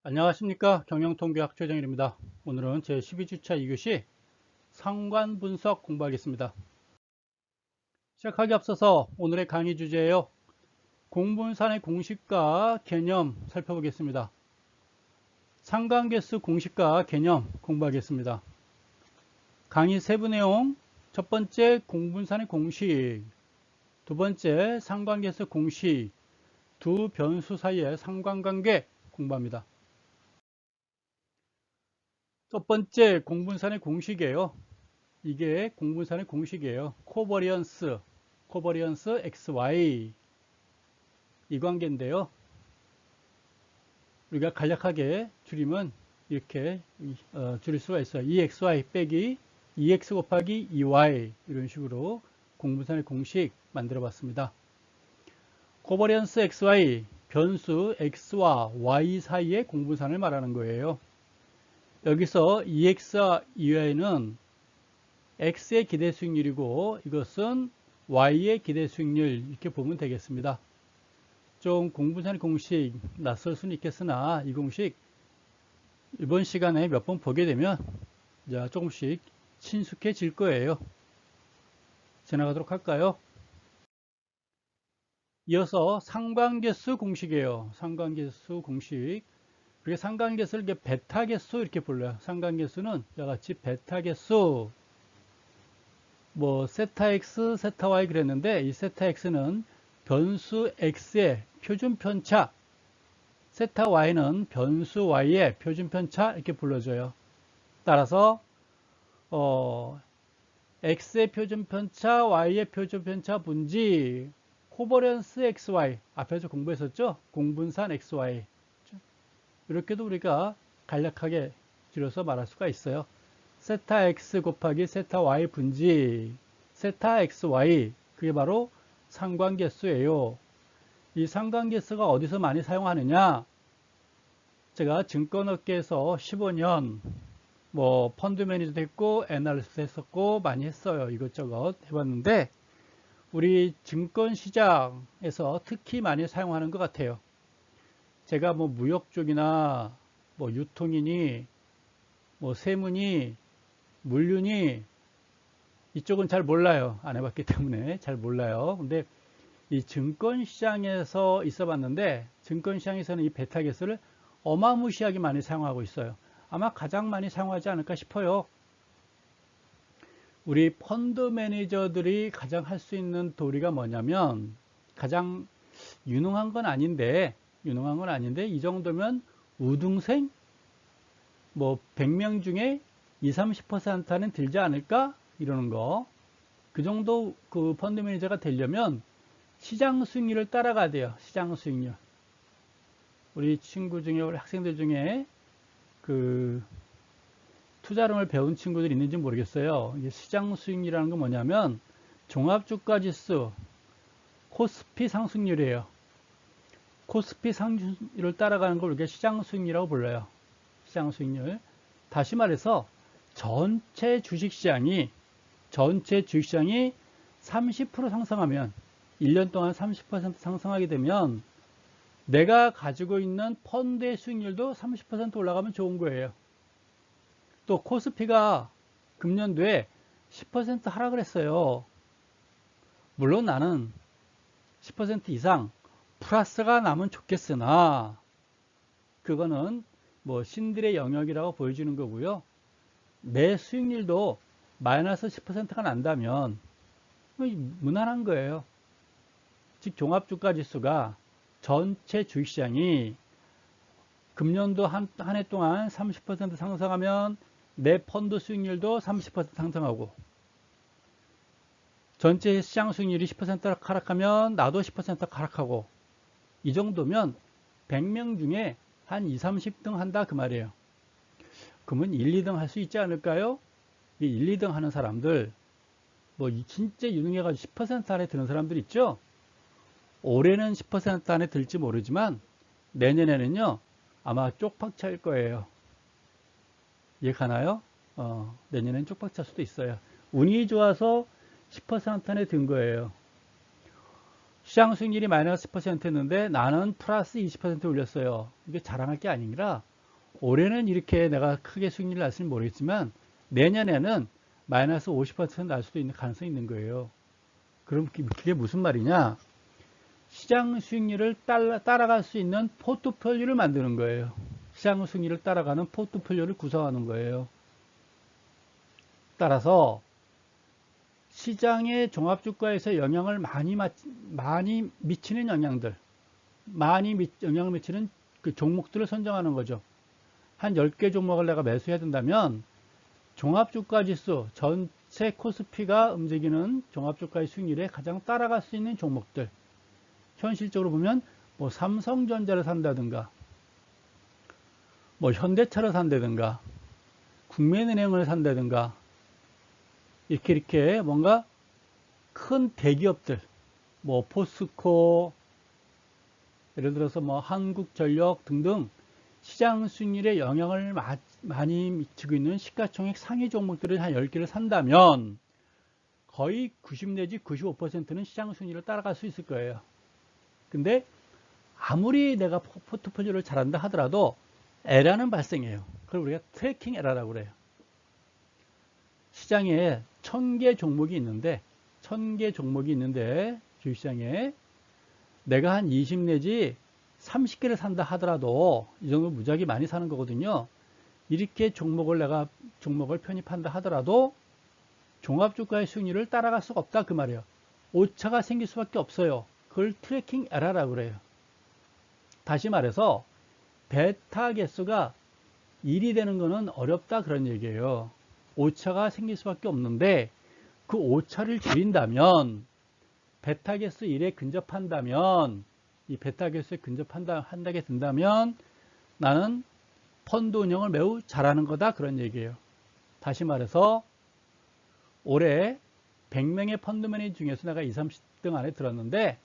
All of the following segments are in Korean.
안녕하십니까. 경영통계학 최정일입니다. 오늘은 제 12주차 2교시 상관분석 공부하겠습니다. 시작하기 앞서서 오늘의 강의 주제예요. 공분산의 공식과 개념 살펴보겠습니다. 상관계수 공식과 개념 공부하겠습니다. 강의 세부 내용, 첫 번째 공분산의 공식, 두 번째 상관계수 공식, 두 변수 사이의 상관관계 공부합니다. 첫 번째 공분산의 공식이에요. 이게 공분산의 공식이에요. 코버리언스 XY 이 관계인데요. 우리가 간략하게 줄이면 이렇게 줄일 수가 있어요. EXY 빼기 EX 곱하기 EY 이런 식으로 공분산의 공식 만들어 봤습니다. 코버리언스 XY 변수 X와 Y 사이의 공분산을 말하는 거예요. 여기서 EX와 EY는 X의 기대 수익률이고 이것은 Y의 기대 수익률 이렇게 보면 되겠습니다. 좀 공분산의 공식 낯설 수는 있겠으나 이 공식 이번 시간에 몇 번 보게 되면 이제 조금씩 친숙해질 거예요. 지나가도록 할까요? 이어서 상관계수 공식이에요. 상관계수 공식. 그리고 상관계수를 이렇게 베타계수 이렇게 불러요. 상관계수는 이와 같이 베타계수 뭐 세타 x, 세타 y 그랬는데 이 세타 x는 변수 x의 표준 편차, 세타 y는 변수 y의 표준 편차 이렇게 불러줘요. 따라서 x의 표준 편차, y의 표준 편차 분지 코버런스 xy 앞에서 공부했었죠? 공분산 xy 이렇게도 우리가 간략하게 줄여서 말할 수가 있어요. 세타 x 곱하기 세타 y 분지 세타 xy 그게 바로 상관계수예요. 이 상관계수가 어디서 많이 사용하느냐? 제가 증권업계에서 15년 뭐 펀드 매니저도 했고 애널리스트 했었고 많이 했어요. 이것저것 해봤는데 우리 증권시장에서 특히 많이 사용하는 것 같아요. 제가 뭐 무역 쪽이나 뭐 유통이니 뭐 세무니 물류니 이쪽은 잘 몰라요. 안 해봤기 때문에 잘 몰라요. 근데 이 증권시장에서 있어 봤는데 증권시장에서는 이 베타계수를 어마무시하게 많이 사용하고 있어요. 아마 가장 많이 사용하지 않을까 싶어요. 우리 펀드 매니저들이 가장 할 수 있는 도리가 뭐냐면 가장 유능한 건 아닌데 이 정도면 우등생 뭐 100명 중에 20, 30%는 들지 않을까? 이러는 거. 그 정도 그 펀드 매니저가 되려면 시장 수익률을 따라가야 돼요. 시장 수익률. 우리 친구 중에, 우리 학생들 중에 그 투자론을 배운 친구들이 있는지 모르겠어요. 이게 시장 수익률이라는 건 뭐냐면 종합주가지수 코스피 상승률이에요. 코스피 상승률을 따라가는 걸 우리가 시장 수익률이라고 불러요. 시장 수익률. 다시 말해서 전체 주식시장이 30% 상승하면 1년 동안 30% 상승하게 되면 내가 가지고 있는 펀드의 수익률도 30% 올라가면 좋은 거예요. 또 코스피가 금년도에 10% 하락을 했어요. 물론 나는 10% 이상 플러스가 나면 좋겠으나 그거는 뭐 신들의 영역이라고 보여주는 거고요. 내 수익률도 마이너스 10%가 난다면 무난한 거예요. 즉 종합주가지수가 전체 주식시장이 금년도 한 해 동안 30% 상승하면 내 펀드 수익률도 30% 상승하고 전체 시장 수익률이 10% 하락하면 나도 10% 하락하고 이 정도면 100명 중에 한 20, 30등 한다 그 말이에요. 그러면 1, 2등 할 수 있지 않을까요? 이 1, 2등 하는 사람들 뭐 진짜 유능해가지고 10% 안에 드는 사람들 있죠? 올해는 10% 안에 들지 모르지만 내년에는요 아마 쪽박 찰 거예요. 이해가나요? 내년엔 쪽박 찰 수도 있어요. 운이 좋아서 10% 안에 든 거예요. 시장 수익률이 마이너스 10%였는데 나는 플러스 20% 올렸어요. 이게 자랑할 게 아니라 올해는 이렇게 내가 크게 수익률이 날지는 모르겠지만 내년에는 마이너스 50% 날 수도 있는 가능성이 있는 거예요. 그럼 그게 무슨 말이냐? 시장 수익률을 따라갈 수 있는 포트폴리오를 만드는 거예요. 시장 수익률을 따라가는 포트폴리오를 구성하는 거예요. 따라서 시장의 종합주가에서 영향을 많이 미치는 영향들, 영향을 미치는 그 종목들을 선정하는 거죠. 한 10개 종목을 내가 매수해야 된다면 종합주가지수 전체 코스피가 움직이는 종합주가의 수익률에 가장 따라갈 수 있는 종목들, 현실적으로 보면 뭐 삼성전자를 산다든가 뭐 현대차를 산다든가 국민은행을 산다든가 이렇게 뭔가 큰 대기업들, 뭐 포스코, 예를 들어서 뭐 한국전력 등등 시장 수익률에 영향을 많이 미치고 있는 시가총액 상위 종목들을 한 10개를 산다면 거의 90 내지 95%는 시장 수익률을 따라갈 수 있을 거예요. 근데 아무리 내가 포트폴리오를 잘한다 하더라도 에러는 발생해요. 그걸 우리가 트래킹 에러라고 그래요. 시장에 1000개 종목이 있는데 주식시장에 내가 한 20 내지 30개를 산다 하더라도 이 정도 무지하게 많이 사는 거거든요. 이렇게 종목을 편입한다 하더라도 종합주가의 수익률을 따라갈 수가 없다 그 말이에요. 오차가 생길 수밖에 없어요. 그걸 트래킹 에러라고 그래요. 다시 말해서 베타 개수가 1이 되는 것은 어렵다 그런 얘기예요. 오차가 생길 수밖에 없는데 그 오차를 줄인다면 베타 개수 1에 근접한다면 이 베타 개수에 근접한다게 된다면 나는 펀드 운영을 매우 잘하는 거다 그런 얘기예요. 다시 말해서 올해 100명의 펀드 매니저 중에서 내가 20, 30등 안에 들었는데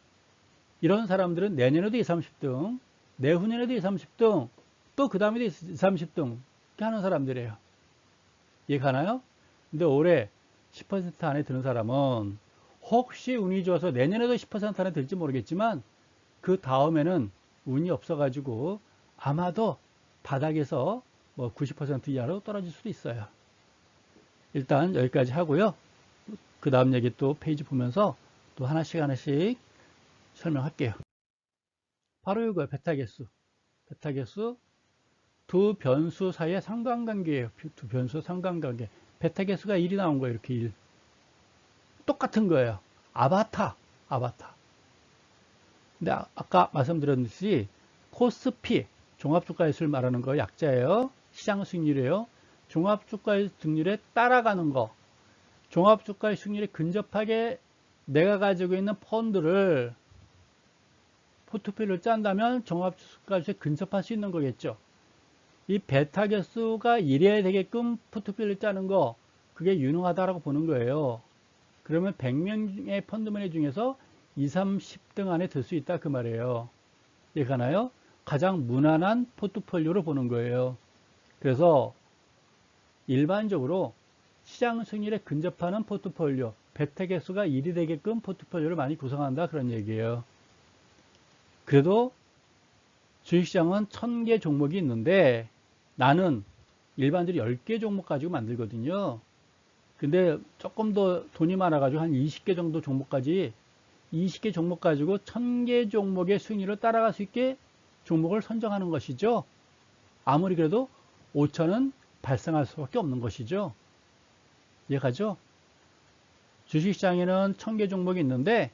이런 사람들은 내년에도 20, 30등, 내후년에도 20, 30등, 또 그 다음에도 20, 30등 이렇게 하는 사람들이에요. 이해가나요? 근데 올해 10% 안에 드는 사람은 혹시 운이 좋아서 내년에도 10% 안에 들지 모르겠지만 그 다음에는 운이 없어가지고 아마도 바닥에서 뭐 90% 이하로 떨어질 수도 있어요. 일단 여기까지 하고요. 그 다음 얘기 또 페이지 보면서 또 하나씩 설명할게요. 바로 이거예요. 베타 개수. 베타 개수 두 변수 사이의 상관관계예요. 두 변수 상관관계. 베타 개수가 1이 나온 거예요. 이렇게 1. 똑같은 거예요. 아바타. 근데 아까 말씀드렸듯이 코스피, 종합주가지수를 말하는 거 약자예요. 시장 수익률이에요. 종합주가의 수익률에 따라가는 거. 종합주가의 수익률에 근접하게 내가 가지고 있는 펀드를 포트폴리오를 짠다면 종합주가지수에 근접할 수 있는 거겠죠. 이 베타 개수가 1해야 되게끔 포트폴리오를 짜는 거, 그게 유능하다라고 보는 거예요. 그러면 100명의 펀드 매니저 중에서 20, 30등 안에 들 수 있다 그 말이에요. 이해가나요? 가장 무난한 포트폴리오로 보는 거예요. 그래서 일반적으로 시장 수익률에 근접하는 포트폴리오, 베타 개수가 1이 되게끔 포트폴리오를 많이 구성한다 그런 얘기예요. 그래도 주식시장은 1000개 종목이 있는데 나는 일반적으로 10개 종목 가지고 만들거든요. 근데 조금 더 돈이 많아가지고 한 20개 정도 종목까지 20개 종목 가지고 1000개 종목의 수익률을 따라갈 수 있게 종목을 선정하는 것이죠. 아무리 그래도 오차는 발생할 수밖에 없는 것이죠. 이해가죠? 주식시장에는 1000개 종목이 있는데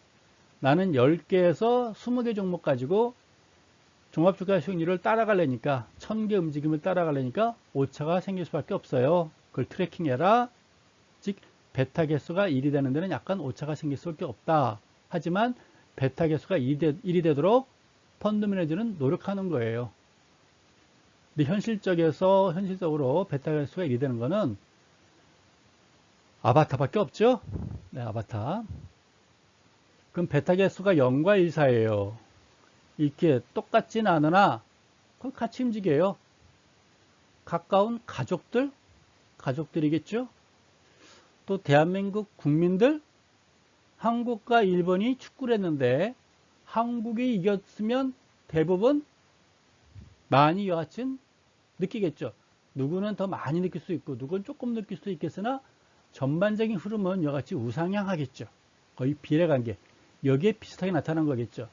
나는 10개에서 20개 종목 가지고 종합주가 수익률을 따라가려니까 1000개 움직임을 따라가려니까 오차가 생길 수밖에 없어요. 그걸 트래킹해라. 즉 베타 개수가 1이 되는 데는 약간 오차가 생길 수밖에 없다. 하지만 베타 개수가 1이 되도록 펀드 매니저는 노력하는 거예요. 근데 현실적으로 베타 개수가 1이 되는 거는 아바타밖에 없죠. 네, 아바타. 그럼 베타 개수가 0과 1 사이에요. 이렇게 똑같진 않으나 같이 움직여요. 가까운 가족들이겠죠. 또 대한민국 국민들, 한국과 일본이 축구를 했는데 한국이 이겼으면 대부분 많이 여하튼 느끼겠죠. 누구는 더 많이 느낄 수 있고 누구는 조금 느낄 수 있겠으나 전반적인 흐름은 이와같이 우상향하겠죠. 거의 비례관계. 여기에 비슷하게 나타난 거겠죠.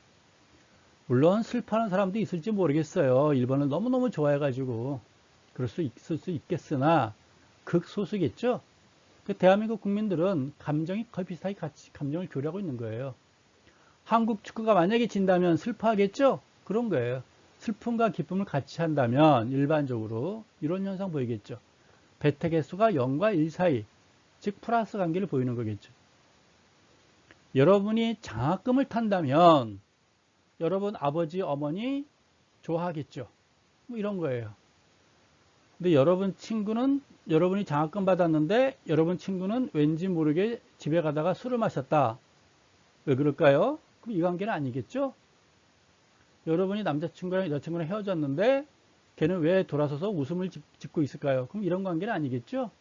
물론 슬퍼하는 사람도 있을지 모르겠어요. 일본을 너무너무 좋아해가지고 그럴 수 있을 수 있겠으나 극소수겠죠. 대한민국 국민들은 감정이 거의 비슷하게 같이 감정을 교류하고 있는 거예요. 한국 축구가 만약에 진다면 슬퍼하겠죠? 그런 거예요. 슬픔과 기쁨을 같이 한다면 일반적으로 이런 현상 보이겠죠. 베타 개수가 0과 1 사이, 즉 플러스 관계를 보이는 거겠죠. 여러분이 장학금을 탄다면 여러분 아버지, 어머니 좋아하겠죠. 뭐 이런 거예요. 근데 여러분 친구는 여러분이 장학금 받았는데 여러분 친구는 왠지 모르게 집에 가다가 술을 마셨다. 왜 그럴까요? 그럼 이 관계는 아니겠죠? 여러분이 남자친구랑 여자친구랑 헤어졌는데 걔는 왜 돌아서서 웃음을 짓고 있을까요? 그럼 이런 관계는 아니겠죠?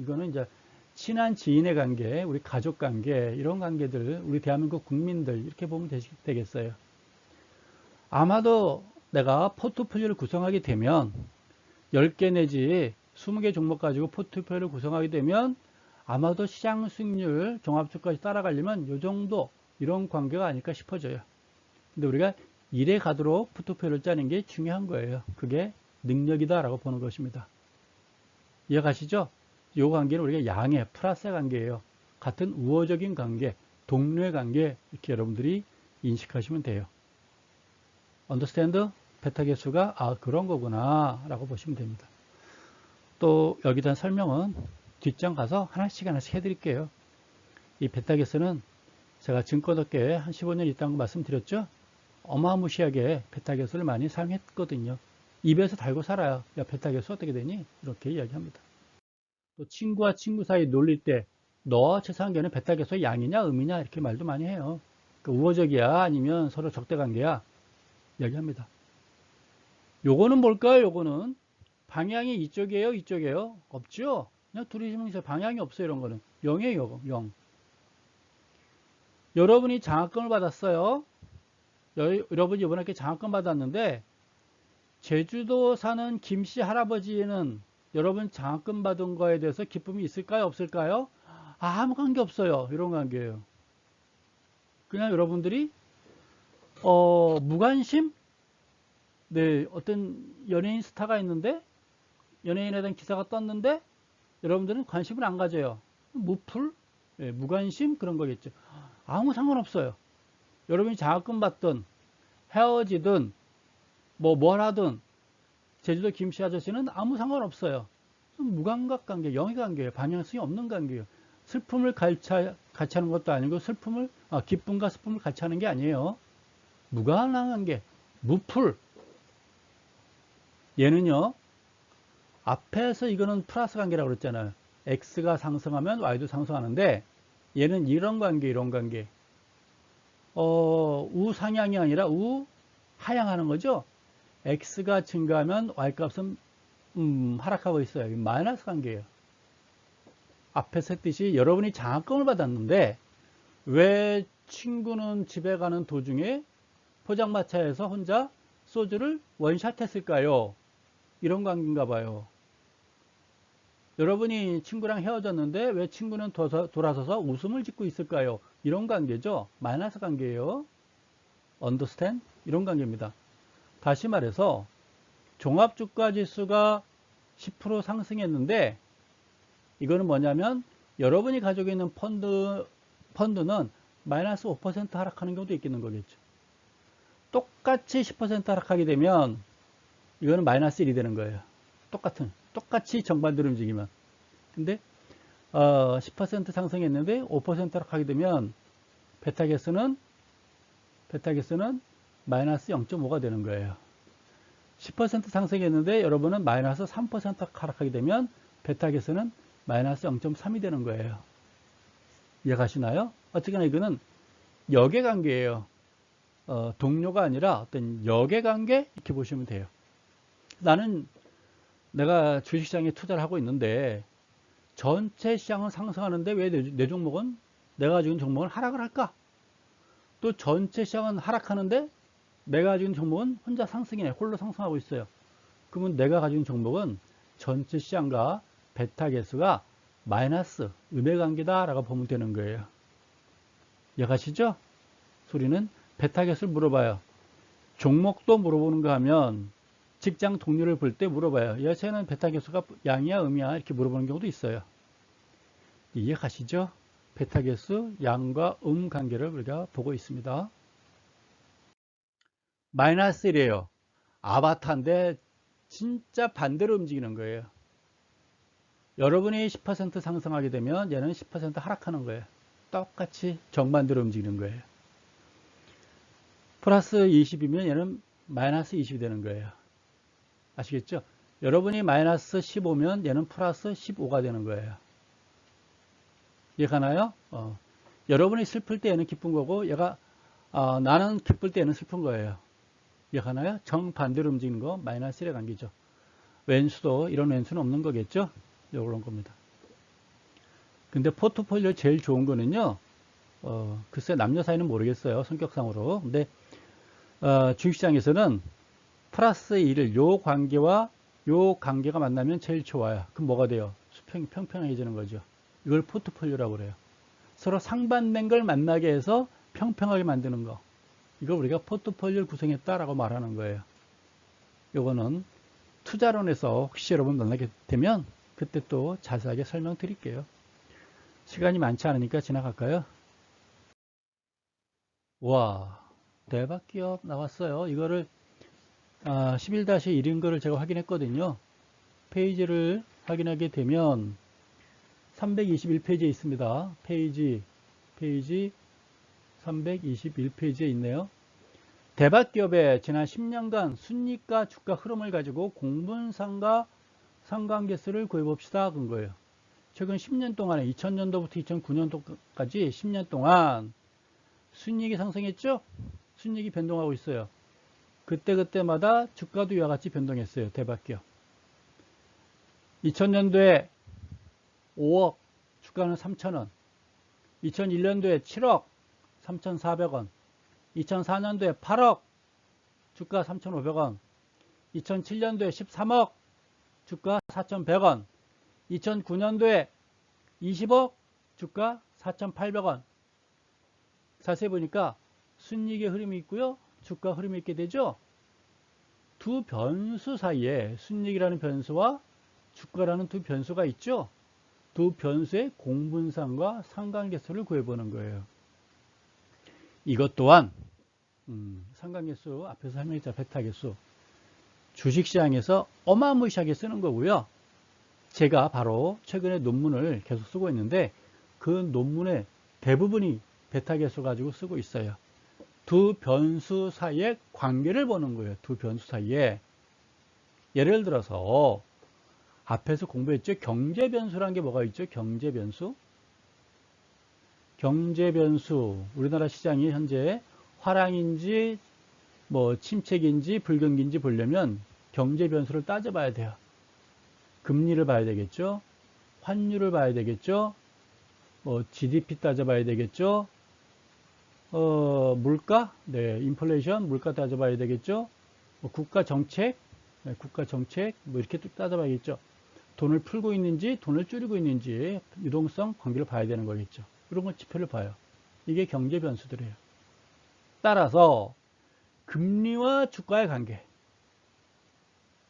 이거는 이제 친한 지인의 관계, 우리 가족 관계, 이런 관계들, 우리 대한민국 국민들 이렇게 보면 되겠어요. 아마도 내가 포트폴리오를 구성하게 되면 10개 내지 20개 종목 가지고 포트폴리오를 구성하게 되면 아마도 시장 수익률 종합주까지 따라가려면 이 정도 이런 관계가 아닐까 싶어져요. 근데 우리가 이래 가도록 포트폴리오를 짜는 게 중요한 거예요. 그게 능력이다라고 보는 것입니다. 이해가시죠? 이 관계는 우리가 양의 플러스의 관계예요. 같은 우호적인 관계, 동료의 관계 이렇게 여러분들이 인식하시면 돼요. understand? 베타 개수가 그런 거구나 라고 보시면 됩니다. 또 여기에 대한 설명은 뒷장 가서 하나씩 해드릴게요. 이 베타 개수는 제가 증권업계에 한 15년 있다는 거 말씀드렸죠? 어마무시하게 베타 개수를 많이 사용했거든요. 입에서 달고 살아요. 야, 베타 개수 어떻게 되니? 이렇게 이야기합니다. 또 친구와 친구 사이 놀릴 때 너 최상관계는 베타 개수의 양이냐 음이냐 이렇게 말도 많이 해요. 그러니까 우호적이야 아니면 서로 적대관계야 이야기합니다. 요거는 뭘까요? 요거는 방향이 이쪽이에요 이쪽이에요? 없죠? 그냥 둘이 있으면 방향이 없어요. 이런 거는 0이에요. 0. 여러분이 장학금을 받았어요. 여러분이 이번에 이렇게 장학금 받았는데 제주도 사는 김씨 할아버지는 여러분 장학금 받은 거에 대해서 기쁨이 있을까요? 없을까요? 아무 관계 없어요. 이런 관계예요. 그냥 여러분들이 무관심? 네, 어떤 연예인 스타가 있는데 연예인에 대한 기사가 떴는데 여러분들은 관심을 안 가져요. 무풀? 네, 무관심? 그런 거겠죠. 아무 상관없어요. 여러분이 장학금 받든 헤어지든 뭘 하든 제주도 김씨 아저씨는 아무 상관없어요. 무감각 관계, 영의 관계예요. 방향성이 없는 관계예요. 슬픔을 같이 하는 것도 아니고 기쁨과 슬픔을 같이 하는 게 아니에요. 무관한 관계, 무풀. 얘는요, 앞에서 이거는 플러스 관계라고 그랬잖아요. X가 상승하면 Y도 상승하는데 얘는 이런 관계, 이런 관계. 우상향이 아니라 우하향하는 거죠. X가 증가하면 Y값은 하락하고 있어요. 마이너스 관계예요. 앞에서 했듯이 여러분이 장학금을 받았는데 왜 친구는 집에 가는 도중에 포장마차에서 혼자 소주를 원샷 했을까요? 이런 관계인가 봐요. 여러분이 친구랑 헤어졌는데 왜 친구는 돌아서서 웃음을 짓고 있을까요? 이런 관계죠. 마이너스 관계예요. understand? 이런 관계입니다. 다시 말해서 종합주가지수가 10% 상승했는데 이거는 뭐냐면 여러분이 가지고 있는 펀드는 마이너스 5% 하락하는 경우도 있겠는 거겠죠. 똑같이 10% 하락하게 되면 이거는 마이너스 1이 되는 거예요. 똑같이 정반대로 움직이면. 근데 10% 상승했는데 5% 하락하게 되면 베타 개수는 마이너스 0.5가 되는 거예요. 10% 상승했는데 여러분은 마이너스 3% 하락하게 되면 베타 개수는 마이너스 0.3이 되는 거예요. 이해가시나요? 어쨌거나 이거는 역의 관계예요. 동료가 아니라 어떤 역의 관계 이렇게 보시면 돼요. 내가 주식시장에 투자를 하고 있는데 전체 시장은 상승하는데 왜 내 종목은 내가 가지고 있는 종목은 하락을 할까? 또 전체 시장은 하락하는데 내가 가지고 있는 종목은 혼자 상승이네. 홀로 상승하고 있어요. 그러면 내가 가진 종목은 전체 시장과 베타 개수가 마이너스 음의 관계다라고 보면 되는 거예요. 이해가시죠? 소리는 베타 개수를 물어봐요. 종목도 물어보는 거 하면 직장 동료를 볼 때 물어봐요. 여체는 베타 개수가 양이야 음이야 이렇게 물어보는 경우도 있어요. 이해가시죠? 베타 개수 양과 관계를 우리가 보고 있습니다. 마이너스 1이에요. 아바타인데 진짜 반대로 움직이는 거예요. 여러분이 10% 상승하게 되면 얘는 10% 하락하는 거예요. 똑같이 정반대로 움직이는 거예요. 플러스 20이면 얘는 마이너스 20이 되는 거예요. 아시겠죠? 여러분이 마이너스 15면 얘는 플러스 15가 되는 거예요. 이해가나요? 여러분이 슬플 때 얘는 기쁜 거고 얘가 나는 기쁠 때 얘는 슬픈 거예요. 이해가나요? 정반대로 움직이는 거 마이너스 1의 관계죠. 왼수도 이런 왼수는 없는 거겠죠? 이런 겁니다. 근데 포트폴리오 제일 좋은 거는요. 글쎄 남녀 사이는 모르겠어요. 성격상으로. 근데 주식시장에서는 플러스 1을 요 관계와 요 관계가 만나면 제일 좋아요. 그럼 뭐가 돼요? 수평이 평평해지는 거죠. 이걸 포트폴리오라고 그래요. 서로 상반된 걸 만나게 해서 평평하게 만드는 거. 이걸 우리가 포트폴리오를 구성했다라고 말하는 거예요. 요거는 투자론에서 혹시 여러분 만나게 되면 그때 또 자세하게 설명드릴게요. 시간이 많지 않으니까 지나갈까요? 와, 대박 기업 나왔어요. 이거를 11-1인 거를 제가 확인했거든요. 페이지를 확인하게 되면 321페이지에 있습니다. 페이지 321페이지에 있네요. 대박 기업의 지난 10년간 순이익과 주가 흐름을 가지고 공분상과 상관계수를 구해봅시다. 그런 거예요. 최근 10년 동안에 2000년도부터 2009년도까지 10년 동안 순이익이 상승했죠? 순이익이 변동하고 있어요. 그때마다 주가도 이와 같이 변동했어요. 대박기업. 2000년도에 5억, 주가는 3,000원. 2001년도에 7억, 3,400원. 2004년도에 8억, 주가 3,500원. 2007년도에 13억, 주가 4,100원. 2009년도에 20억, 주가 4,800원. 자세히 보니까 순이익의 흐름이 있고요. 주가 흐름이 있게 되죠. 두 변수 사이에 순이익이라는 변수와 주가라는 두 변수가 있죠. 두 변수의 공분상과 상관계수를 구해보는 거예요. 이것 또한 상관계수 앞에서 설명했죠. 베타계수. 주식시장에서 어마무시하게 쓰는 거고요. 제가 바로 최근에 논문을 계속 쓰고 있는데 그 논문의 대부분이 베타계수 가지고 쓰고 있어요. 두 변수 사이의 관계를 보는 거예요. 두 변수 사이에. 예를 들어서 앞에서 공부했죠. 경제변수라는 게 뭐가 있죠? 경제변수. 경제변수. 우리나라 시장이 현재 화랑인지 뭐 침체기인지 불경기인지 보려면 경제변수를 따져봐야 돼요. 금리를 봐야 되겠죠. 환율을 봐야 되겠죠. 뭐 GDP 따져봐야 되겠죠. 물가, 인플레이션, 물가 따져봐야 되겠죠. 뭐 국가 정책, 국가 정책, 뭐 이렇게 또 따져봐야겠죠. 돈을 풀고 있는지, 돈을 줄이고 있는지, 유동성 관계를 봐야 되는 거겠죠. 이런 걸 지표를 봐요. 이게 경제 변수들이에요. 따라서 금리와 주가의 관계,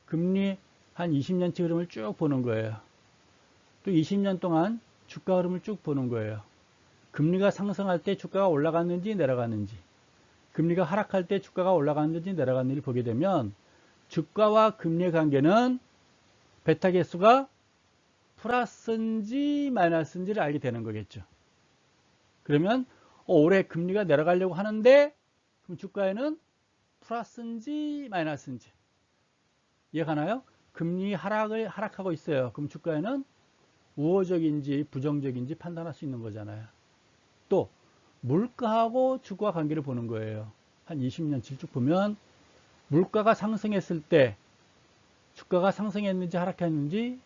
금리 한 20년치 흐름을 쭉 보는 거예요. 또 20년 동안 주가 흐름을 쭉 보는 거예요. 금리가 상승할 때 주가가 올라갔는지 내려갔는지, 금리가 하락할 때 주가가 올라갔는지 내려갔는지 보게 되면 주가와 금리의 관계는 베타 개수가 플러스인지 마이너스인지를 알게 되는 거겠죠. 그러면 올해 금리가 내려가려고 하는데 그럼 주가에는 플러스인지 마이너스인지 이해가나요? 금리 하락하고 있어요. 그럼 주가에는 우호적인지 부정적인지 판단할 수 있는 거잖아요. 또 물가하고 주가 관계를 보는 거예요. 한 20년치 쭉 보면 물가가 상승했을 때 주가가 상승했는지 하락했는지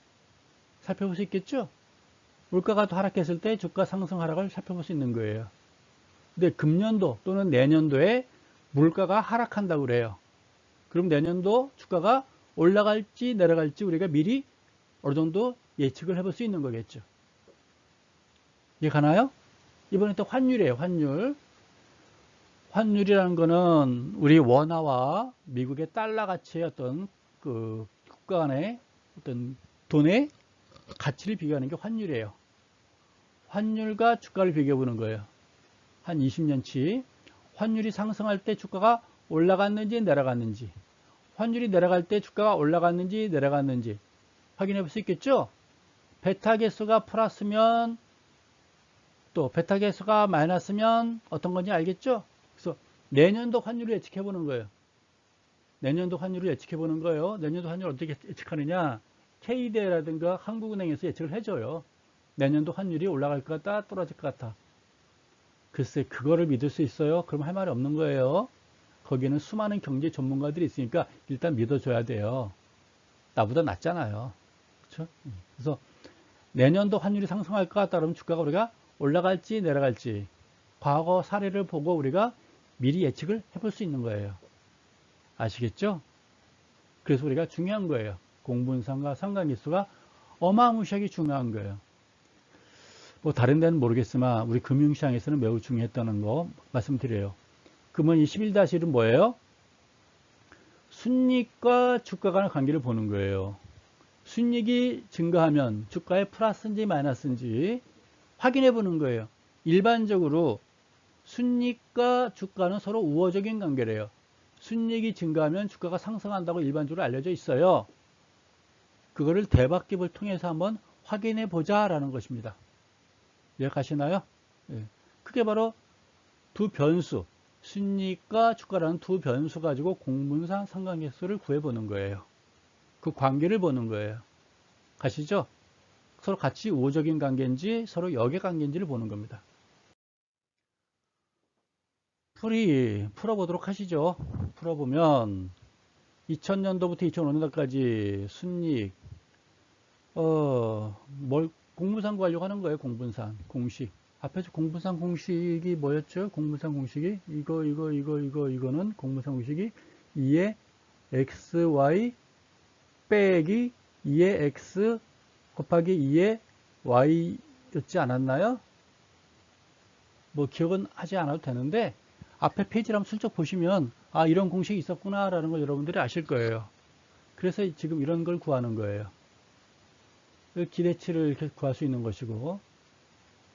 살펴볼 수 있겠죠? 물가가 또 하락했을 때 주가 상승 하락을 살펴볼 수 있는 거예요. 근데 금년도 또는 내년도에 물가가 하락한다고 그래요. 그럼 내년도 주가가 올라갈지 내려갈지 우리가 미리 어느 정도 예측을 해볼 수 있는 거겠죠. 이해 가나요? 이번엔 또 환율이에요. 환율. 환율이라는 거는 우리 원화와 미국의 달러 가치의 어떤 그 국가 간의 어떤 돈의 가치를 비교하는 게 환율이에요. 환율과 주가를 비교해 보는 거예요. 한 20년치. 환율이 상승할 때 주가가 올라갔는지 내려갔는지, 환율이 내려갈 때 주가가 올라갔는지 내려갔는지 확인해 볼 수 있겠죠? 베타 개수가 플러스면 또 베타 개수가 마이너스면 어떤 건지 알겠죠? 그래서 내년도 환율을 예측해 보는 거예요. 내년도 환율을 예측해 보는 거예요. 내년도 환율을 어떻게 예측하느냐? KD라든가 한국은행에서 예측을 해줘요. 내년도 환율이 올라갈 것 같다, 떨어질 것 같다. 글쎄, 그거를 믿을 수 있어요? 그럼 할 말이 없는 거예요. 거기는 수많은 경제 전문가들이 있으니까 일단 믿어줘야 돼요. 나보다 낫잖아요. 그렇죠? 그래서 내년도 환율이 상승할 것 같다 그러면 주가가 우리가 올라갈지 내려갈지 과거 사례를 보고 우리가 미리 예측을 해볼 수 있는 거예요. 아시겠죠? 그래서 우리가 중요한 거예요. 공분상과 상관계수가 어마무시하게 중요한 거예요. 뭐 다른 데는 모르겠지만 우리 금융시장에서는 매우 중요했다는 거 말씀드려요. 그러면 이 11-1은 뭐예요? 순이익과 주가 간의 관계를 보는 거예요. 순이익이 증가하면 주가에 플러스인지 마이너스인지 확인해 보는 거예요. 일반적으로 순이익과 주가는 서로 우호적인 관계래요. 순이익이 증가하면 주가가 상승한다고 일반적으로 알려져 있어요. 그거를 대박깁을 통해서 한번 확인해 보자라는 것입니다. 이해가시나요? 예. 그게 바로 두 변수, 순이익과 주가라는 두 변수 가지고 공분상 상관계수를 구해보는 거예요. 그 관계를 보는 거예요. 가시죠? 서로 같이 우호적인 관계인지 서로 역의 관계인지를 보는 겁니다. 풀어보도록 하시죠. 풀어보면 2000년도부터 2005년도까지 순이익 공분상 구하려고 하는 거예요. 공분상 공식 앞에서 공분상 공식이 뭐였죠? 공분상 공식이 이거는 공분상 공식이 2의 xy 빼기 2의 x 곱하기 2의 y였지 않았나요? 뭐 기억은 하지 않아도 되는데 앞에 페이지를 한번 슬쩍 보시면 아 이런 공식이 있었구나 라는 걸 여러분들이 아실 거예요. 그래서 지금 이런 걸 구하는 거예요. 기대치를 이렇게 구할 수 있는 것이고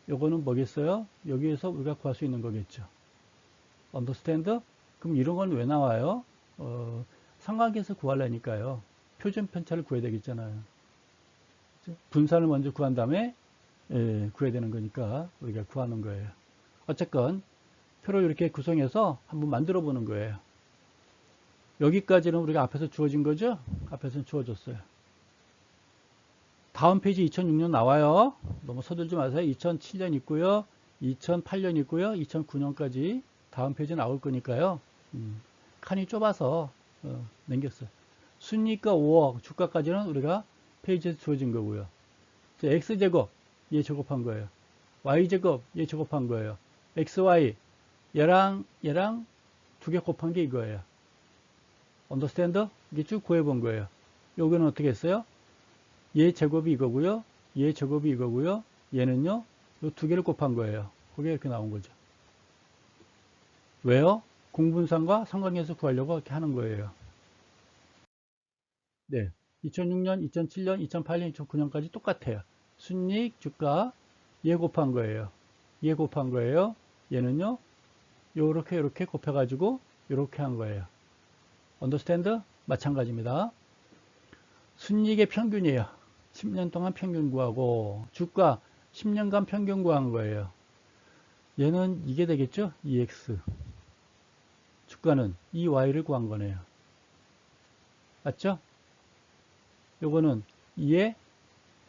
요거는 뭐겠어요? 여기에서 우리가 구할 수 있는 거겠죠. understand? 그럼 이런 건 왜 나와요? 삼각에서 구하려니까요. 표준 편차를 구해야 되겠잖아요. 분산을 먼저 구한 다음에 구해야 되는 거니까 우리가 구하는 거예요. 어쨌건 표를 이렇게 구성해서 한번 만들어 보는 거예요. 여기까지는 우리가 앞에서 주어진 거죠? 앞에서는 주어졌어요. 다음 페이지 2006년 나와요. 너무 서둘지 마세요. 2007년 있고요. 2008년 있고요. 2009년까지 다음 페이지 나올 거니까요. 칸이 좁아서 남겼어요. 순이익과 5억 주가까지는 우리가 페이지에서 주어진 거고요. x제곱 얘 제곱한 거예요. y제곱 얘 제곱한 거예요. xy 얘랑 두 개 곱한 게 이거예요. 언더스탠드? 이게 쭉 구해본 거예요. 여기는 어떻게 했어요? 얘 제곱이 이거고요. 얘 제곱이 이거고요. 얘는요. 이 두 개를 곱한 거예요. 그게 이렇게 나온 거죠. 왜요? 공분상과 상관계수 구하려고 이렇게 하는 거예요. 네. 2006년, 2007년, 2008년, 2009년까지 똑같아요. 순이익, 주가, 얘 곱한 거예요. 얘 곱한 거예요. 얘는요. 요렇게 곱해가지고 요렇게 한 거예요. 언더스탠드? 마찬가지입니다. 순이익의 평균이에요. 10년 동안 평균 구하고 주가 10년간 평균 구한 거예요. 얘는 이게 되겠죠? EX. 주가는 EY를 구한 거네요. 맞죠? 요거는 2의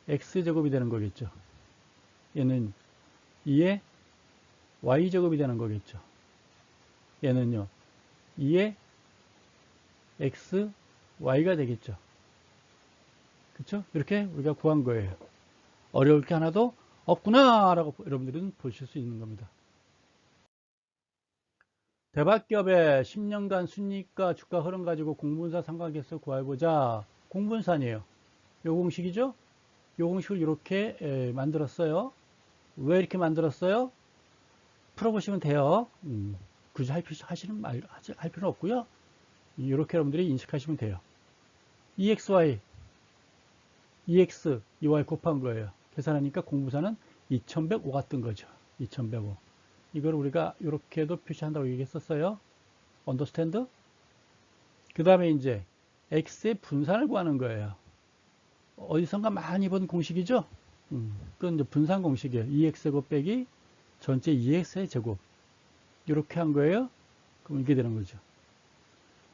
X제곱이 되는 거겠죠. 얘는 2의 Y제곱이 되는 거겠죠. 얘는요. 2의 X, Y가 되겠죠. 그렇죠? 이렇게 우리가 구한 거예요. 어려울 게 하나도 없구나 라고 여러분들은 보실 수 있는 겁니다. 대박기업의 10년간 순이익과 주가 흐름 가지고 공분산 상관계수 구해보자. 공분산이에요. 요 공식이죠? 요 공식을 이렇게 만들었어요. 왜 이렇게 만들었어요? 풀어보시면 돼요. 굳이 할 필요는 없고요. 이렇게 여러분들이 인식하시면 돼요. EXY, EX, EY 곱한 거예요. 계산하니까 공분산은 2105가 뜬 거죠. 2105. 이걸 우리가 이렇게도 표시한다고 얘기했었어요. 언더스탠드? 그 다음에 이제 X의 분산을 구하는 거예요. 어디선가 많이 본 공식이죠? 그건 이제 분산 공식이에요. 2x 곱빼기 전체 2x의 제곱. 이렇게 한 거예요. 그럼 이렇게 되는 거죠.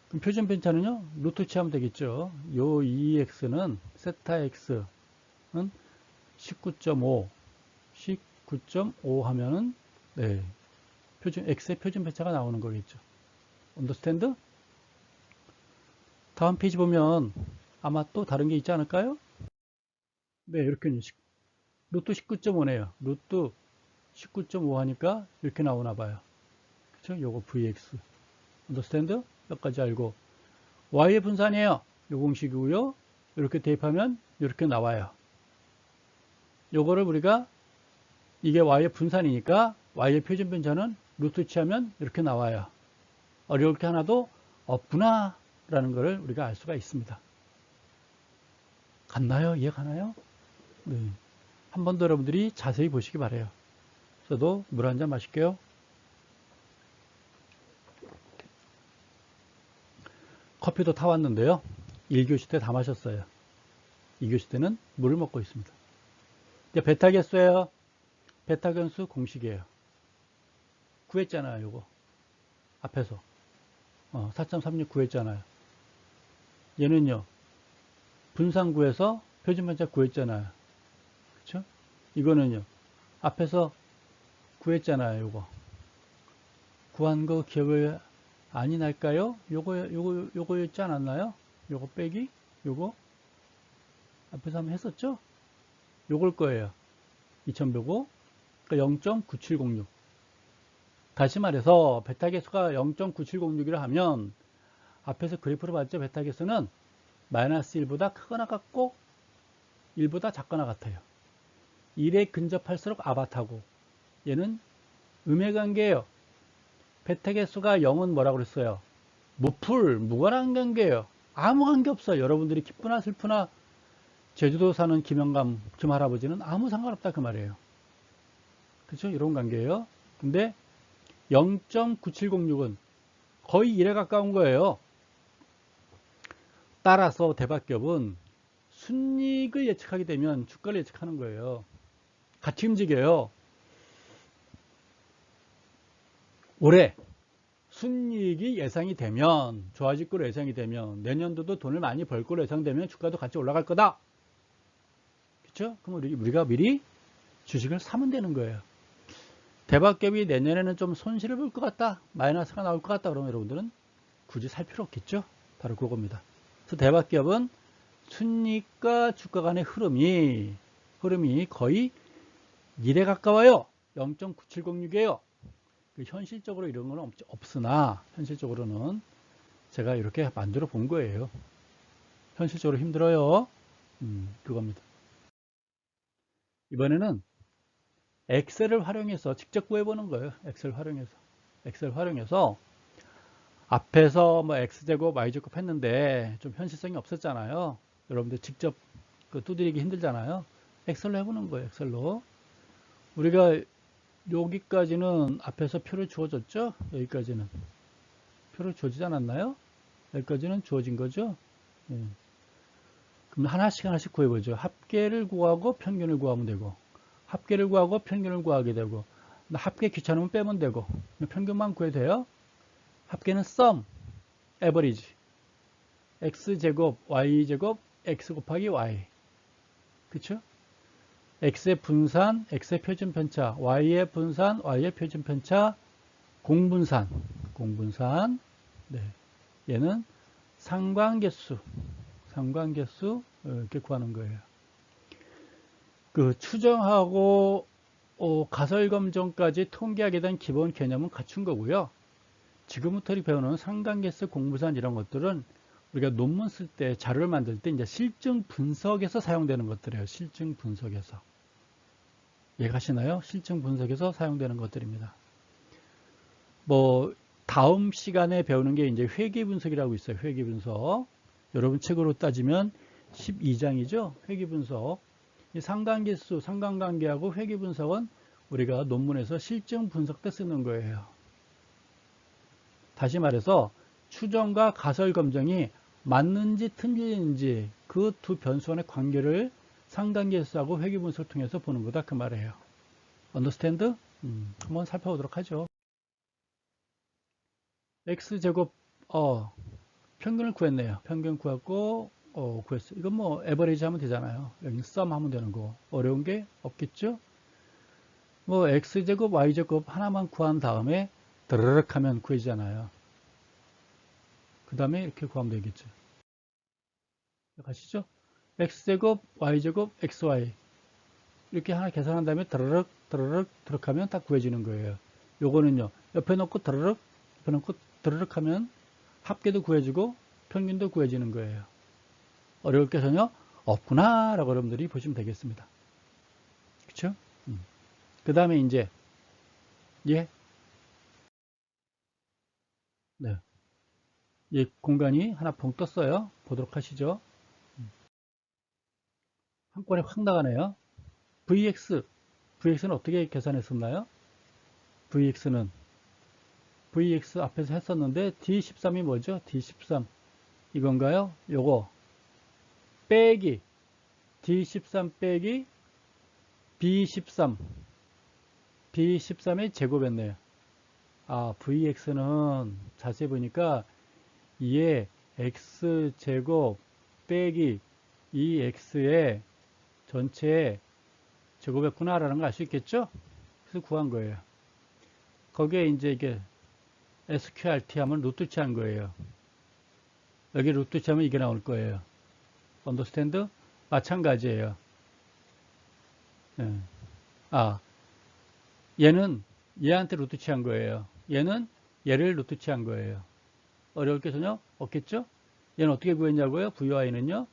그럼 표준 편차는요, 루트 취하면 되겠죠. 요 2x는, 세타 x는 19.5, 19.5 하면은, 네, x의 표준 편차가 나오는 거겠죠. 언더스탠드? 다음 페이지 보면 아마 또 다른 게 있지 않을까요? 네, 이렇게 루트 19.5네요. 루트 19.5 하니까 이렇게 나오나 봐요. 그쵸? 요거 vx. 언더스탠드? 여기까지 알고. y의 분산이에요. 요 공식이고요. 이렇게 대입하면 이렇게 나와요. 요거를 우리가 이게 y의 분산이니까 y의 표준 편차는 루트 취하면 이렇게 나와요. 어려울 게 하나도 없구나 라는 것을 우리가 알 수가 있습니다. 갔나요? 이해가나요? 네. 한 번 더 여러분들이 자세히 보시기 바래요. 저도 물 한 잔 마실게요. 커피도 타왔는데요. 1교시 때 다 마셨어요. 2교시 때는 물을 먹고 있습니다. 이제 베타 개수예요. 베타 변수 공식이에요. 구했잖아요. 요거 앞에서 4.36 구했잖아요. 얘는요. 분산 구해서 표준 편차 구했잖아요. 그렇죠? 이거는요. 앞에서 구했잖아요. 요거 구한 거 기억이 아니 날까요? 요거였지 않았나요? 요거 빼기 요거 앞에서 한번 했었죠? 요걸 거예요. 2105 그러니까 0.9706. 다시 말해서 베타 개수가 0.9706이라 하면 앞에서 그래프로 봤죠? 베타 개수는 마이너스 1보다 크거나 같고 1보다 작거나 같아요. 1에 근접할수록 아바타고 얘는 음의 관계예요. 베타 개수가 0은 뭐라고 그랬어요? 무관한 관계예요. 아무 관계 없어요. 여러분들이 기쁘나 슬프나 제주도 사는 김영감 김할아버지는 아무 상관없다 그 말이에요. 그렇죠? 이런 관계예요. 근데 0.9706은 거의 1에 가까운 거예요. 따라서 대박기업은 순이익을 예측하게 되면 주가를 예측하는 거예요. 같이 움직여요. 올해 순이익이 예상이 되면 좋아질 거로 예상이 되면 내년도도 돈을 많이 벌 거로 예상되면 주가도 같이 올라갈 거다. 그렇죠? 그럼 우리가 미리 주식을 사면 되는 거예요. 대박기업이 내년에는 좀 손실을 볼 것 같다. 마이너스가 나올 것 같다. 그러면 여러분들은 굳이 살 필요 없겠죠. 바로 그겁니다. 그래서 대박기업은 순이익과 주가 간의 흐름이 거의 1에 가까워요. 0.9706이에요. 현실적으로 이런 건 없으나 현실적으로는 제가 이렇게 만들어 본 거예요. 현실적으로 힘들어요. 그겁니다. 이번에는 엑셀을 활용해서 직접 구해보는 거예요. 엑셀 활용해서 앞에서 뭐 x제곱, y제곱 했는데 좀 현실성이 없었잖아요. 여러분들 직접 두드리기 힘들잖아요. 엑셀로 해보는 거예요. 엑셀로. 우리가 여기까지는 앞에서 표를 주어졌죠? 여기까지는 표를 주어지지 않았나요? 여기까지는 주어진 거죠? 예. 그럼 하나씩 구해보죠. 합계를 구하고 평균을 구하면 되고 합계를 구하고 평균을 구하게 되고 합계 귀찮으면 빼면 되고 평균만 구해도 돼요. 합계는 sum, average x제곱, y제곱, x 곱하기 y 그쵸? x의 분산, x의 표준 편차, y의 분산, y의 표준 편차, 공분산. 네. 얘는 상관계수 이렇게 구하는 거예요. 그 추정하고 가설검정까지 통계하게 된 기본 개념은 갖춘 거고요. 지금부터 배우는 상관계수, 공부산 이런 것들은 우리가 논문 쓸 때 자료를 만들 때 이제 실증 분석에서 사용되는 것들이에요. 실증 분석에서. 이해가시나요? 실증 분석에서 사용되는 것들입니다. 뭐 다음 시간에 배우는 게 이제 회계 분석이라고 있어요. 회계 분석. 여러분 책으로 따지면 12장이죠. 회계 분석. 이 상관계수, 상관관계하고 회계 분석은 우리가 논문에서 실증 분석 때 쓰는 거예요. 다시 말해서 추정과 가설 검증이 맞는지 틀리는지 그 두 변수 간의 관계를 상관계수하고 회계 분석을 통해서 보는 거다 그 말이에요. 언더스탠드? 한번 살펴보도록 하죠. x제곱 평균을 구했네요. 평균 구했고 구했어요. 이건 뭐 에버리지 하면 되잖아요. 여기 썸 하면 되는 거. 어려운 게 없겠죠? 뭐 x제곱 y제곱 하나만 구한 다음에 드르륵 하면 구해지잖아요. 그 다음에 이렇게 구하면 되겠죠. 가시죠? x제곱 y제곱 xy 이렇게 하나 계산한 다음에 드르륵 드르륵 드르륵 하면 다 구해지는 거예요. 요거는요. 옆에 놓고 드르륵 옆에 놓고 드르륵 하면 합계도 구해지고 평균도 구해지는 거예요. 어려울 게 전혀 없구나 라고 여러분들이 보시면 되겠습니다. 그쵸? 그 다음에 이제 예. 네. 이 공간이 하나 붕 떴어요. 보도록 하시죠. 한꺼번에 확 나가네요. VX는 어떻게 계산했었나요? VX 앞에서 했었는데 D13이 뭐죠? D13 이건가요? 요거 빼기 D13 빼기 B13의 제곱했네요. VX는 자세히 보니까 2의 X제곱 빼기 2X의 전체 제곱했구나 라는 걸 알 수 있겠죠? 그래서 구한 거예요. 거기에 이제 이게 SQRT 하면 루트치 한 거예요. 여기 루트치 하면 이게 나올 거예요. 언더스탠드? 마찬가지예요. 네. 얘는 얘한테 루트치 한 거예요. 얘는 얘를 루트치 한 거예요. 어려울 게 전혀 없겠죠? 얘는 어떻게 구했냐고요? VY는요?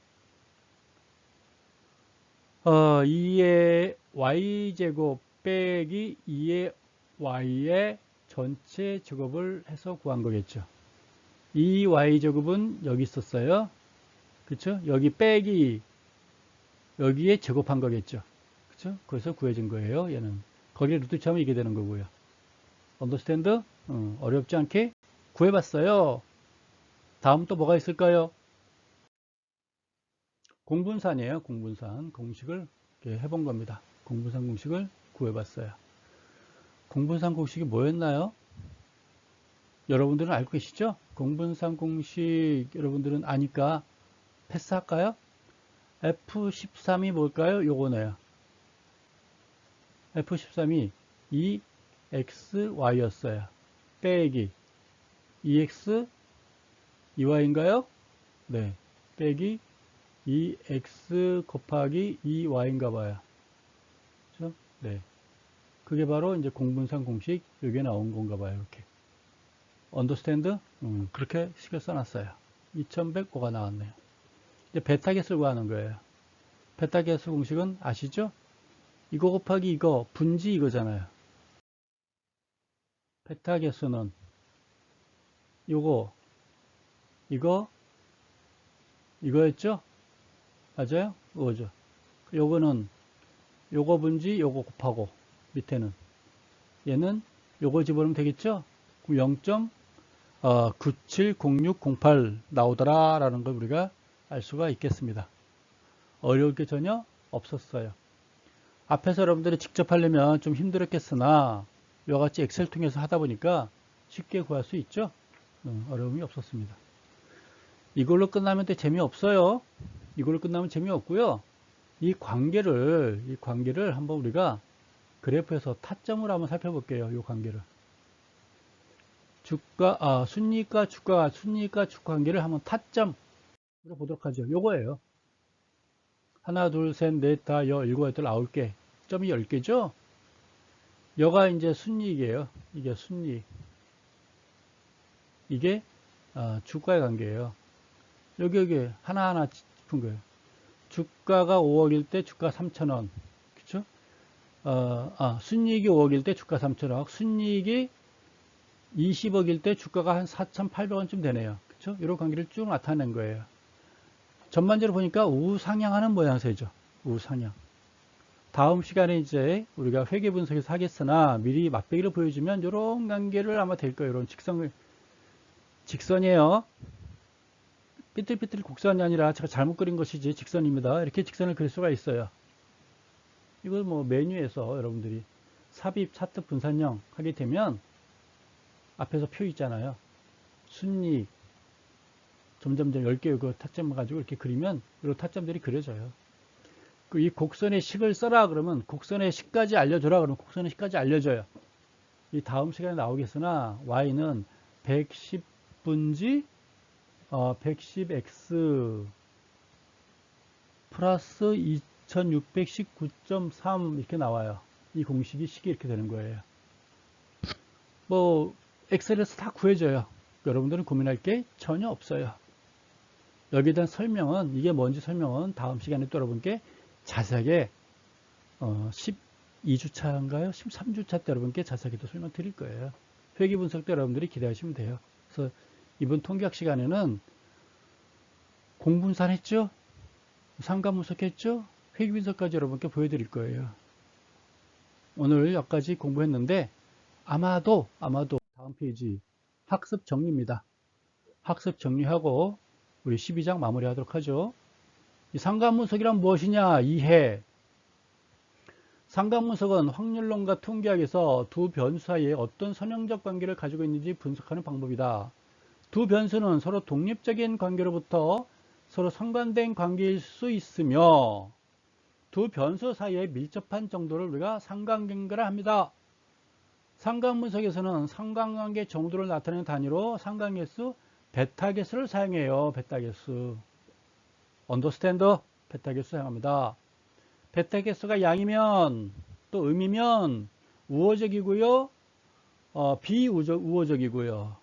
2의 y제곱 빼기 2의 y의 전체 제곱을 해서 구한 거겠죠. 2y제곱은 여기 있었어요. 그쵸? 여기 빼기 여기에 제곱한 거겠죠. 그쵸? 그래서 구해진 거예요. 얘는. 거기에 루트 치면 이게 되는 거고요. 언더스탠드? 어렵지 않게 구해봤어요. 다음 또 뭐가 있을까요? 공분산이에요. 공분산 공식을 해본 겁니다. 공분산 공식을 구해봤어요. 공분산 공식이 뭐였나요? 여러분들은 알고 계시죠? 공분산 공식 여러분들은 아니까 패스할까요? F13이 뭘까요? 요거네요. F13이 2XY였어요. 빼기 2X 2Y인가요? 네. 빼기 2X 곱하기 2Y인가 봐요. 그렇죠? 네. 그게 바로 이제 공분산 공식 여기에 나온 건가 봐요. 이렇게. 언더스탠드? 그렇게 식을 써놨어요. 2105가 나왔네요. 이제 베타 개수를 구하는 거예요. 베타 개수 공식은 아시죠? 이거 곱하기 이거 분지 이거잖아요. 베타 개수는 요거 이거였죠? 맞아요? 이거죠. 요거는 요거 분지 요거 곱하고 밑에는 얘는 요거 집어넣으면 되겠죠? 0.970608 나오더라 라는 걸 우리가 알 수가 있겠습니다. 어려울 게 전혀 없었어요. 앞에서 여러분들이 직접 하려면 좀 힘들었겠으나 이와 같이 엑셀 통해서 하다 보니까 쉽게 구할 수 있죠. 어려움이 없었습니다. 이걸로 끝나면 또 재미없어요. 이걸로 끝나면 재미없고요. 이 관계를 한번 우리가 그래프에서 타점을 한번 살펴볼게요. 이 관계를. 순위과 주가 관계를 한번 타점으로 보도록 하죠. 요거예요. 하나, 둘, 셋, 넷, 다, 일곱, 여덟, 9개. 점이 10개죠? 여가 이제 순이익이에요. 이게 순이익. 이게 주가의 관계예요. 여기 하나하나 짚은 거예요. 주가가 5억일 때 주가 3,000원. 그쵸? 순이익이 5억일 때 주가 3,000원. 순이익이 20억일 때 주가가 한 4,800원쯤 되네요. 그쵸? 이런 관계를 쭉 나타낸 거예요. 전반적으로 보니까 우상향하는 모양새죠. 우상향. 다음 시간에 이제 우리가 회계 분석에서 하겠으나 미리 맛배기를 보여주면 이런 관계를 아마 될 거예요. 이런 직선이에요. 삐뚤삐뚤 곡선이 아니라 제가 잘못 그린 것이지 직선입니다. 이렇게 직선을 그릴 수가 있어요. 이걸 뭐 메뉴에서 여러분들이 삽입 차트 분산형 하게 되면 앞에서 표 있잖아요. 순이익 점점점 10개 그 타점을 가지고 이렇게 그리면 이런 타점들이 그려져요. 이 곡선의 식을 써라 그러면 곡선의 식까지 알려줘라 그러면 곡선의 식까지 알려줘요. 이 다음 시간에 나오겠으나 y는 110분지 110x 플러스 2619.3 이렇게 나와요. 이 공식이 식이 이렇게 되는 거예요. 뭐 엑셀에서 다 구해져요. 여러분들은 고민할 게 전혀 없어요. 여기에 대한 설명은 이게 뭔지 설명은 다음 시간에 또 여러분께 자세하게 12주차인가요? 13주차 때 여러분께 자세하게 또 설명 드릴 거예요. 회계 분석 때 여러분들이 기대하시면 돼요. 그래서 이번 통계학 시간에는 공분산 했죠? 상관 분석했죠? 회계 분석까지 여러분께 보여드릴 거예요. 오늘 여기까지 공부했는데 아마도 다음 페이지 학습 정리입니다. 학습 정리하고 우리 12장 마무리하도록 하죠. 이 상관분석이란 무엇이냐? 이해. 상관분석은 확률론과 통계학에서 두 변수 사이에 어떤 선형적 관계를 가지고 있는지 분석하는 방법이다. 두 변수는 서로 독립적인 관계로부터 서로 상관된 관계일 수 있으며 두 변수 사이에 밀접한 정도를 우리가 상관관계라 합니다. 상관분석에서는 상관관계 정도를 나타내는 단위로 상관계수 베타계수를 사용해요. 베타계수. 언더스탠드 베타계수 사용합니다. 베타계수가 양이면 또 음이면 우호적이고요. 비우호적이고요.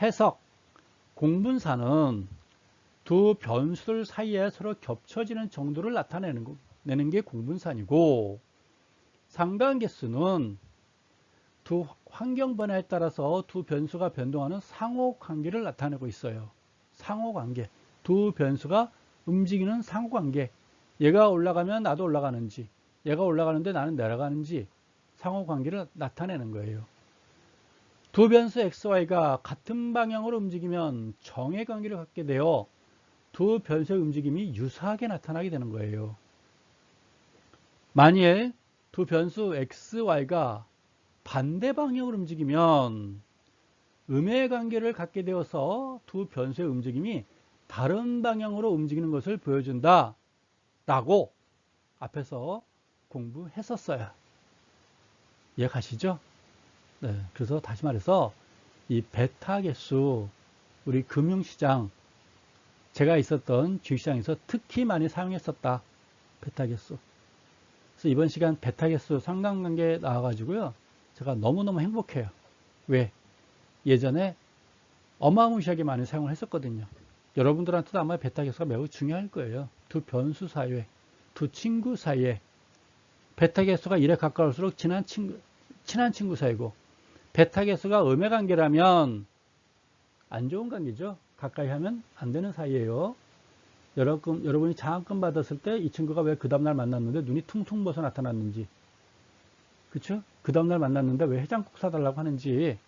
해석. 공분사는 두 변수들 사이에 서로 겹쳐지는 정도를 나타내는 게 공분산이고 상관계수는 두 환경 변화에 따라서 두 변수가 변동하는 상호관계를 나타내고 있어요. 상호관계. 두 변수가 움직이는 상호관계. 얘가 올라가면 나도 올라가는지, 얘가 올라가는데 나는 내려가는지 상호관계를 나타내는 거예요. 두 변수 XY가 같은 방향으로 움직이면 정해관계를 갖게 되어 두 변수의 움직임이 유사하게 나타나게 되는 거예요. 만일 두 변수 XY가 반대 방향으로 움직이면 음의 관계를 갖게 되어서 두 변수의 움직임이 다른 방향으로 움직이는 것을 보여준다 라고 앞에서 공부했었어요. 이해가시죠? 네, 그래서 다시 말해서 이 베타 계수 우리 금융시장 제가 있었던 주식시장에서 특히 많이 사용했었다. 베타 계수. 그래서 이번 시간 베타 계수 상관관계 나와가지고요. 제가 너무너무 행복해요. 왜? 예전에 어마무시하게 많이 사용을 했었거든요. 여러분들한테도 아마 베타 계수가 매우 중요할 거예요. 두 변수 사이에, 두 친구 사이에 베타 계수가 1에 가까울수록 친한 친구 사이고 베타 계수가 음의 관계라면 안 좋은 관계죠. 가까이 하면 안 되는 사이예요. 여러분이 장학금 받았을 때 이 친구가 왜 그 다음날 만났는데 눈이 퉁퉁 부어서 나타났는지 그쵸? 그 다음날 만났는데 왜 해장국 사달라고 하는지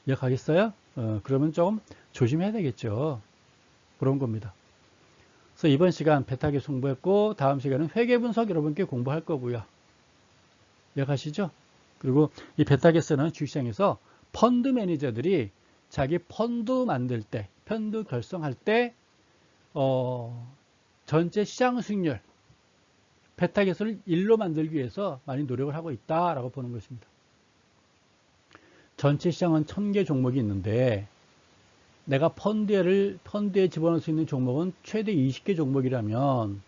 이해가겠어요? 그러면 좀 조심해야 되겠죠. 그런 겁니다. 그래서 이번 시간 베타계수 공부했고 다음 시간은 회계분석 여러분께 공부할 거고요. 이해가시죠? 그리고 이 베타계수는 주식시장에서 펀드 매니저들이 자기 펀드 만들 때, 펀드 결성할 때 전체 시장 수익률 베타계수를 1로 만들기 위해서 많이 노력을 하고 있다라고 보는 것입니다. 전체 시장은 1000개 종목이 있는데 내가 펀드에 집어넣을 수 있는 종목은 최대 20개 종목이라면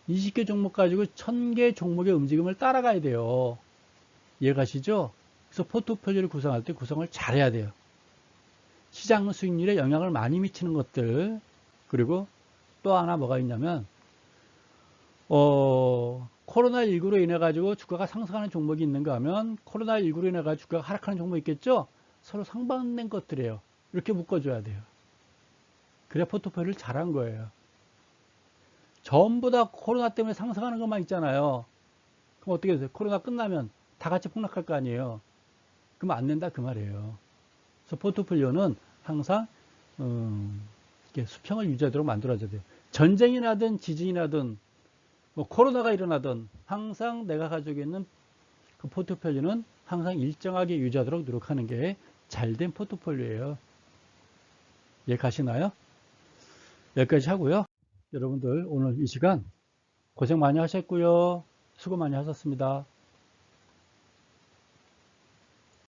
20개 종목 가지고 1000개 종목의 움직임을 따라가야 돼요. 이해가시죠? 그래서 포트폴리오를 구성할 때 구성을 잘해야 돼요. 시장 수익률에 영향을 많이 미치는 것들, 그리고 또 하나 뭐가 있냐면 코로나19로 인해 가지고 주가가 상승하는 종목이 있는가 하면 코로나19로 인해 가지고 주가가 하락하는 종목이 있겠죠. 서로 상반된 것들이에요. 이렇게 묶어줘야 돼요. 그래야 포트폴리오를 잘한 거예요. 전부 다 코로나 때문에 상승하는 것만 있잖아요. 그럼 어떻게 되세요? 코로나 끝나면 다 같이 폭락할 거 아니에요. 그럼 안 된다 그 말이에요. 그래서 포트폴리오는 항상 이렇게 수평을 유지하도록 만들어줘야 돼요. 전쟁이 나든 지진이 나든 뭐 코로나가 일어나든 항상 내가 가지고 있는 그 포트폴리오는 항상 일정하게 유지하도록 노력하는 게 잘된 포트폴리오예요. 이해 가시나요? 여기까지 하고요. 여러분들 오늘 이 시간 고생 많이 하셨고요. 수고 많이 하셨습니다.